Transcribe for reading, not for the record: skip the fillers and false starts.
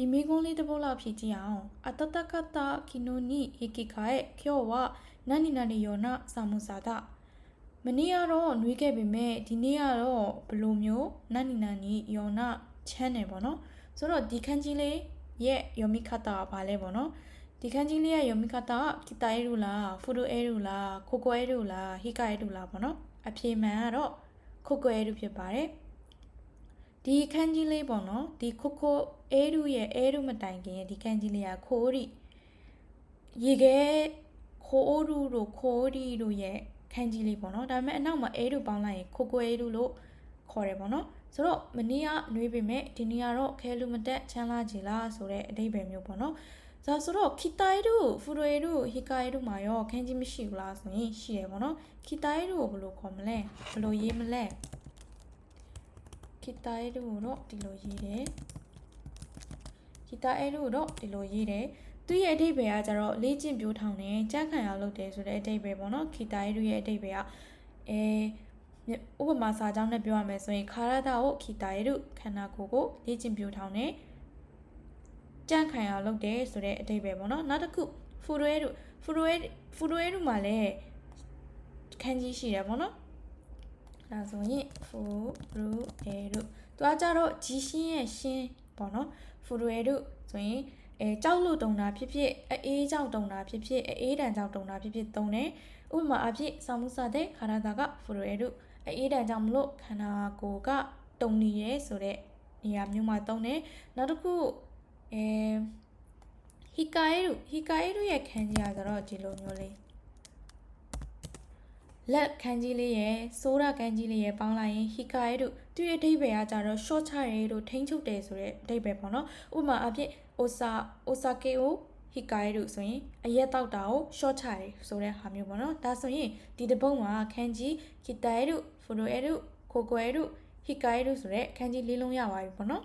ဒီမိကုန်းလေးတစ်ပုတ်လောက်ဖြည့်ကြည့်အောင်အတတကတာကီနိုနီဟီကီခါရဲ့ကျော်ဝနန်နီနာနီယောနာစာမှုစာတာမနေ့ကတော့နှွေးခဲ့ပေမဲ့ဒီနေ့ကတော့ဘလိုမျိုးနန်နီနာနီယောနာချမ်းတယ်ပေါ့နော်ဆိုတော့ဒီခန်းကြီးလေးရဲ့ယောမိခတာကဘာလဲပေါ့နော်ဒီခန်းကြီးလေးရဲ့ယောမိခတာကီတာအဲရူလားဖူဒိုအဲရူလားခိုကိုအဲရူလားဟီကာအဲရူလားပေါ့နော်အဖြေမှန်ကတော့ခိုကိုအဲရူဖြစ်ပါတယ်ဒီခန်းကြီးလေးပေါ့နော်ဒီခိုကိုအဲရူရဲ့အဲရူမတိုင်ခင်ဒီခန်းကြီးလေးကခိုရီရေခဲခိုအိုရူတို့ခိုရီတို့ရဲ့ခန်းကြီးလေးပေါ့နော်ဒါပေမဲ့အနောက်မှာအဲရူပေါင်းလိုက်ရင်ခိုကိုအဲရူလို့ခေါ်တယ်ပေါ့နော်ဆိုတော့မနေ့ကနှွေးပေမဲ့ဒီနေ့ကတော့ခဲလူမတက်ချမ်းလာကြည်လားဆိုတဲ့အဓိပ္ပာယ်မျိုးပေါ့နော်ဒါဆိုတော့ခီတိုင်တို့ဖူရိုရီတို့ဟီကာရီတို့မှာရောခန်းကြီးမရှိဘူးလားဆိုရင်ရှိတယ်ပေါ့နော်ခီတိုင်တို့ကိုဘယ်လိုခေါ်မလဲဘယ်လိုရေးမလဲခီတိုင်တို့တော့ဒီလိုရေးတယ်ခီတိုင်တို့တော့ဒီလိုရေးတယ်သူရဲ့အဓိပ္ပာယ်ကကျတော့လေ့ကျင့်ပြိုးထောင်တယ်ကြက်ခံရလုပ်တယ်ဆိုတဲ့အဓိပ္ပာယ်ပေါ့နော်ခီတိုင်တို့ရဲ့အဓိပ္ပာယ်ကဥပမာစာကြောင်းနဲ့ပြောရမယ်ဆိုရင်ခါရတာကိုခီတိုင်တို့ခန္ဓာကိုယ်ကိုလေ့ကျင့်ပြိုးထောင်တယ်ကြန့်ခံရလုပ်တယ်ဆိုတဲ့အဓိပ္ပာယ်ပေါ့နော်နောက်တစ်ခုဖူရိုအဲတို့မှာလည်းခန်းကြီးရှိတယ်ပေါ့နော်ဒါဆိုရင်ဖူရိုအဲတို့သူကကြတော့ဂျီရှင်းရဲ့ရှင်းပေါ့နော်ဖူရိုအဲတို့ဆိုရင်ကြောက်လို့တုံတာဖြစ်ဖြစ်အေးကြောက်တုံတာဖြစ်ဖြစ်အေးတန်ကြောက်တုံတာဖြစ်ဖြစ်တုံတယ်ဥပမာအဖြစ်စာမှုစာတဲ့ခါရတာကဖူရိုအဲတို့အေးတန်ကြောင့်မလို့ခန္ဓာကိုယ်ကတုံနေရဲဆိုတဲ့နေရာမျိုးမှာတုံတယ်နောက်တစ်ခုဟီကာအဲတို့ရဲ့ခန်းကြီးကဆိုတော့ဒီလိုမျိုးလေးလက်ခန်းကြီးလေးရဲ့ဆိုးရခန်းကြီးလေးရဲ့ပေါင်းလိုက်ရင်ဟီကာအဲတို့သူ့ရဲ့အဓိပ္ပာယ်ကကြတော့ short ချရဲတို့ထိန်းချုပ်တယ်ဆိုတဲ့အဓိပ္ပာယ်ပေါ့နော်ဥပမာအဖြစ်အိုဆာကေကိုဟီကာအဲတို့ဆိုရင်အရက်တောက်တာကို short ချရဲဆိုတဲ့ဟာမျိုးပေါ့နော်ဒါဆိုရင်ဒီတစ်ပုဒ်မှာခန်းကြီးခီတာအဲတို့ဖူရိုအဲတို့ခိုကိုအဲတို့ဟီကာအဲတို့ဆိုတဲ့ခန်းကြီးလေးလုံးရပါပြီပေါ့နော်